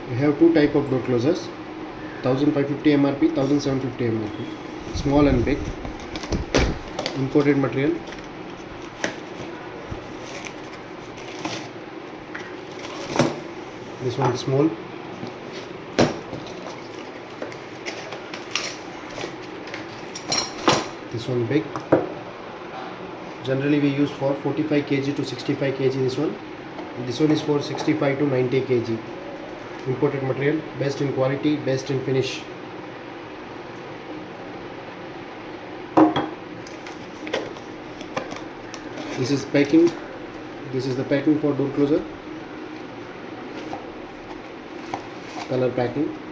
We have two type of door closers, 1550 MRP, 1750 MRP, small and big, imported material. This one is small. This one big. Generally we use for 45 kg to 65 kg this one. This one is for 65 to 90 kg. Imported material, best in quality, best in finish. This is packing. This is the packing for door closer. Color packing.